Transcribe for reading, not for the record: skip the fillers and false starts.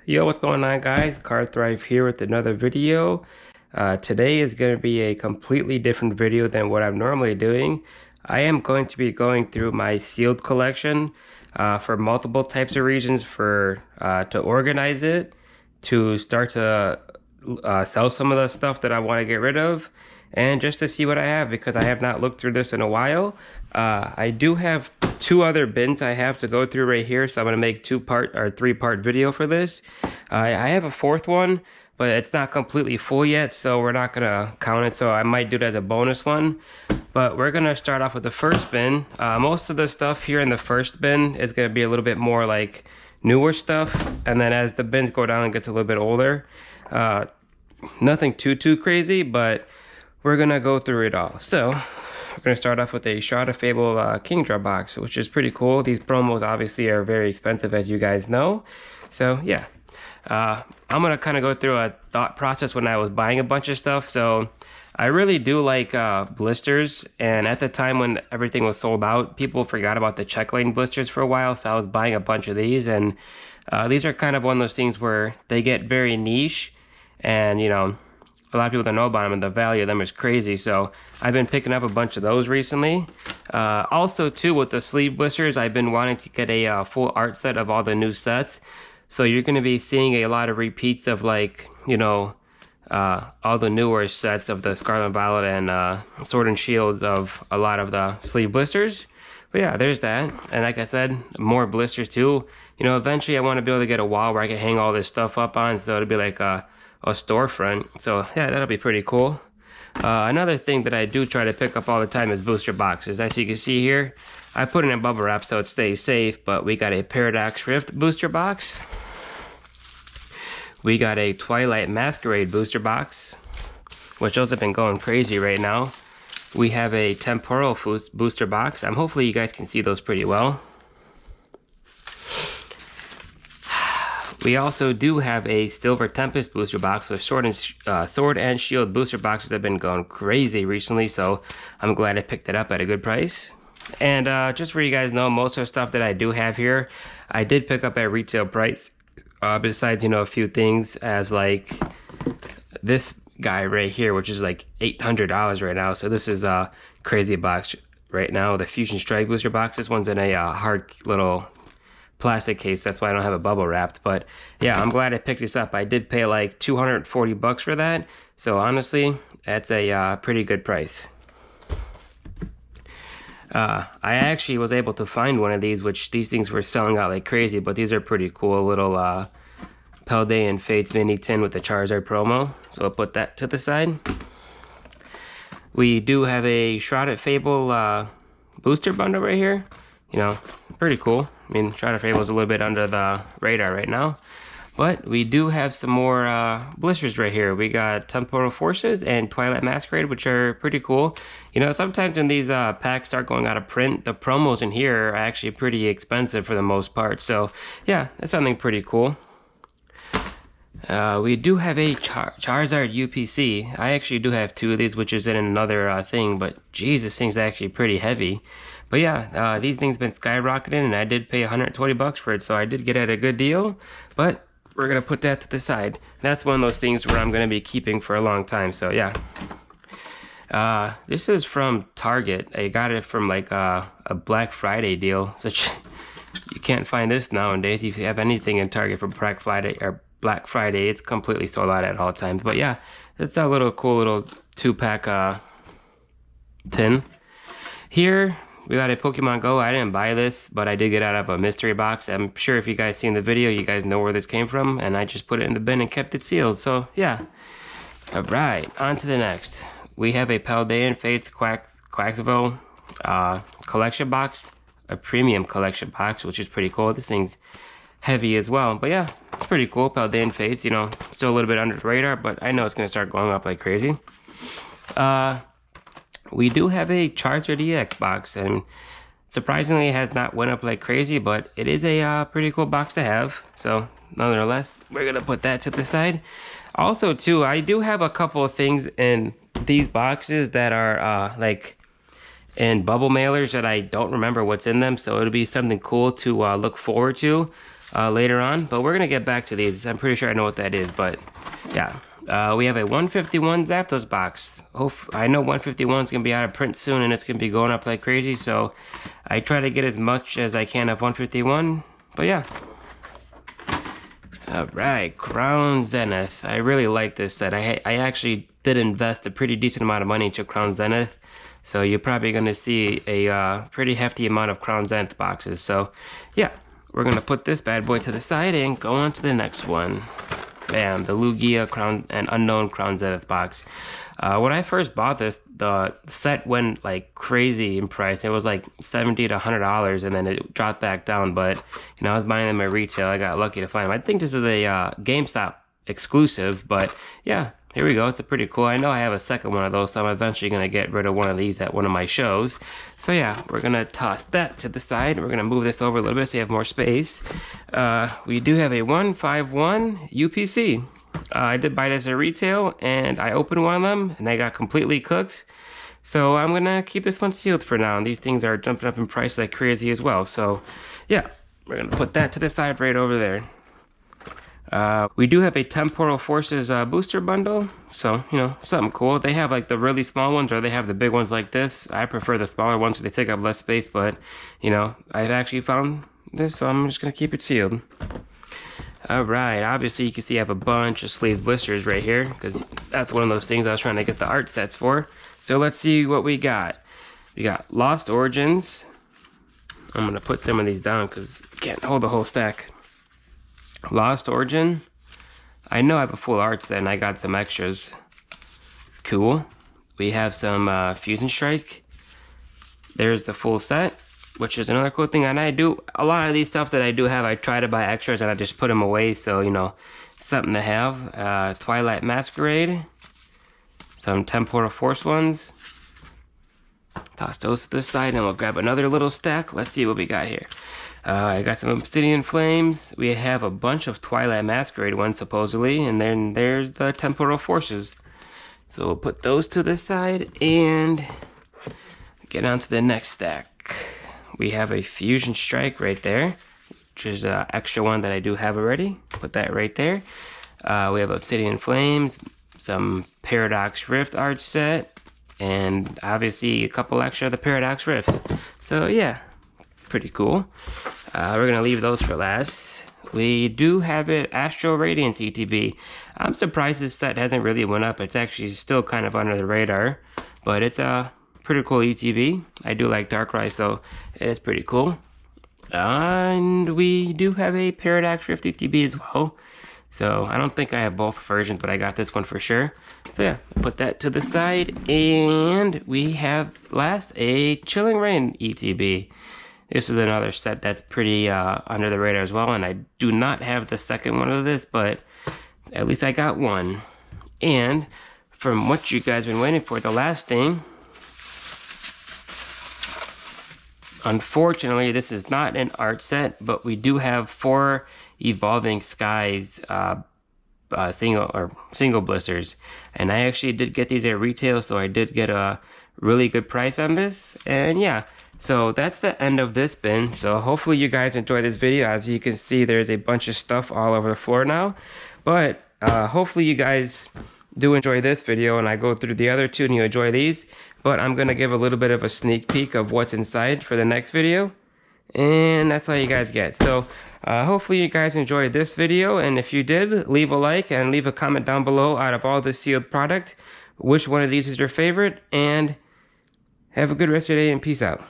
Yo, what's going on, guys? Car Thrive here with another video. Today is going to be a completely different video than what I'm normally doing. I am going to be going through my sealed collection for multiple types of reasons for to organize it, to start to sell some of the stuff that I want to get rid of, and just to see what I have because I have not looked through this in a while. I do have two other bins I have to go through right here, so I'm going to make three-part video for this. I have a fourth one, but it's not completely full yet, so we're not going to count it, so I might do it as a bonus one. But we're going to start off with the first bin. Most of the stuff here in the first bin is going to be a little bit more like newer stuff, and then as the bins go down and gets a little bit older, nothing too crazy, but we're going to go through it all. So we're going to start off with a Shroud of Fable King Drop box, which is pretty cool. These promos obviously are very expensive, as you guys know. So yeah, I'm going to kind of go through a thought process when I was buying a bunch of stuff. So I really do like blisters, and at the time when everything was sold out, people forgot about the check lane blisters for a while, so I was buying a bunch of these, and these are kind of one of those things where they get very niche, and you know, a lot of people don't know about them, and the value of them is crazy. So I've been picking up a bunch of those recently. Also too, with the sleeve blisters, I've been wanting to get a full art set of all the new sets. So you're going to be seeing a lot of repeats of, like, you know, all the newer sets of the Scarlet and Violet and Sword and Shields of a lot of the sleeve blisters. But yeah, there's that. And like I said, more blisters too. You know, eventually I want to be able to get a wall where I can hang all this stuff up on, so it'll be like a storefront. So yeah, that'll be pretty cool. Another thing that I do try to pick up all the time is booster boxes. As you can see here, I put it in bubble wrap so it stays safe, but we got a Paradox Rift booster box. We got a Twilight Masquerade booster box, which those have been going crazy right now. We have a Temporal booster box. Hopefully you guys can see those pretty well. We also do have a Silver Tempest booster box with Sword and Shield booster boxes that have been going crazy recently, so I'm glad I picked it up at a good price. And just for you guys know, most of the stuff that I do have here, I did pick up at retail price. Besides, you know, a few things as like this guy right here, which is like $800 right now. So this is a crazy box right now. The Fusion Strike booster box. This one's in a hard little plastic case, that's why I don't have it bubble wrapped. But yeah, I'm glad I picked this up. I did pay like 240 bucks for that, so honestly that's a pretty good price. I actually was able to find one of these, which these things were selling out like crazy, but these are pretty cool. Little Paldean Fates mini tin with the Charizard promo, so I'll put that to the side. We do have a Shrouded Fable booster bundle right here. You know, pretty cool. I mean, Shrouded Fable is a little bit under the radar right now. But we do have some more blisters right here. We got Temporal Forces and Twilight Masquerade, which are pretty cool. You know, sometimes when these packs start going out of print, the promos in here are actually pretty expensive for the most part. So, yeah, that's something pretty cool. We do have a Charizard UPC. I actually do have two of these, which is in another thing, but geez, this thing's actually pretty heavy. But yeah, these things been skyrocketing, and I did pay 120 bucks for it, so I did get it at a good deal. But we're gonna put that to the side. That's one of those things where I'm gonna be keeping for a long time. So yeah, this is from Target. I got it from like a Black Friday deal. Such you can't find this nowadays. If you have anything in Target for Black Friday, it's completely sold out at all times. But yeah, it's a little cool little 2-pack tin. Here we got a Pokemon Go. I didn't buy this, but I did get out of a mystery box. I'm sure if you guys seen the video, you guys know where this came from, and I just put it in the bin and kept it sealed. So yeah. All right, on to the next. We have a Paldean Fates Quaxville collection box, a premium collection box, which is pretty cool. This thing's heavy as well, but yeah, it's pretty cool. Paldean Fates, you know, still a little bit under the radar, but I know it's gonna start going up like crazy. We do have a Charizard EX box, and surprisingly it has not went up like crazy, but it is a pretty cool box to have. So nonetheless, we're gonna put that to the side. Also too, I do have a couple of things in these boxes that are like in bubble mailers that I don't remember what's in them, so it'll be something cool to look forward to. later on, but we're gonna get back to these. I'm pretty sure I know what that is, but yeah. We have a 151 Zapdos box. I know 151 is gonna be out of print soon, and it's gonna be going up like crazy, so I try to get as much as I can of 151, but yeah. Alright, Crown Zenith. I really like this set. I actually did invest a pretty decent amount of money into Crown Zenith, so you're probably going to see a pretty hefty amount of Crown Zenith boxes. So yeah, we're going to put this bad boy to the side and go on to the next one. Bam, the Lugia Crown and Unknown Crown Zenith box. When I first bought this, the set went like crazy in price. It was like $70 to $100, and then it dropped back down. But you know, I was buying them at retail. I got lucky to find them. I think this is a GameStop exclusive, but yeah, here we go. It's a pretty cool. I know I have a second one of those, so I'm eventually gonna get rid of one of these at one of my shows. So yeah, we're gonna toss that to the side. We're gonna move this over a little bit so you have more space. We do have a 151 UPC. I did buy this at retail, and I opened one of them, and I got completely cooked. So I'm gonna keep this one sealed for now. And these things are jumping up in price like crazy as well. So yeah, we're gonna put that to the side right over there. We do have a Temporal Forces booster bundle, so you know, something cool. They have like the really small ones, or they have the big ones like this. I prefer the smaller ones so they take up less space, but you know, I've actually found this, so I'm just gonna keep it sealed. Alright, obviously you can see I have a bunch of sleeve blisters right here, because that's one of those things I was trying to get the art sets for. So let's see what we got. We got Lost Origins. I'm going to put some of these down because I can't hold the whole stack. Lost Origin. I know I have a full art set and I got some extras. Cool. We have some Fusion Strike. There's the full set, which is another cool thing. And I do a lot of these stuff that I do have, I try to buy extras and I just put them away, so you know, something to have. Twilight Masquerade, some Temporal Force ones. Toss those to the side and we'll grab another little stack. Let's see what we got here. I got some Obsidian Flames. We have a bunch of Twilight Masquerade ones supposedly, and then there's the Temporal Forces. So we'll put those to the side and get on to the next stack. We have a Fusion Strike right there, which is an extra one that I do have already. Put that right there. We have Obsidian Flames, some Paradox Rift art set, and obviously a couple extra of the Paradox Rift. So yeah, pretty cool. We're gonna leave those for last. We do have it Astral Radiance ETB. I'm surprised this set hasn't really went up. It's actually still kind of under the radar, but it's a pretty cool ETB. I do like Darkrai, so it's pretty cool. And we do have a Paradox Rift ETB as well. So I don't think I have both versions, but I got this one for sure. So yeah, put that to the side. And we have last a Chilling Reign ETB. This is another set that's pretty under the radar as well. And I do not have the second one of this, but at least I got one. And from what you guys have been waiting for, the last thing, unfortunately, this is not an art set, but we do have 4 Evolving Skies single blisters, and I actually did get these at retail, so I did get a really good price on this. And yeah, so that's the end of this bin. So hopefully you guys enjoyed this video. As you can see, there's a bunch of stuff all over the floor now, but hopefully you guys do enjoy this video and I go through the other 2 and you enjoy these. But I'm gonna give a little bit of a sneak peek of what's inside for the next video, and that's all you guys get. So hopefully you guys enjoyed this video, and if you did, leave a like and leave a comment down below out of all the sealed product which one of these is your favorite, and have a good rest of your day and peace out.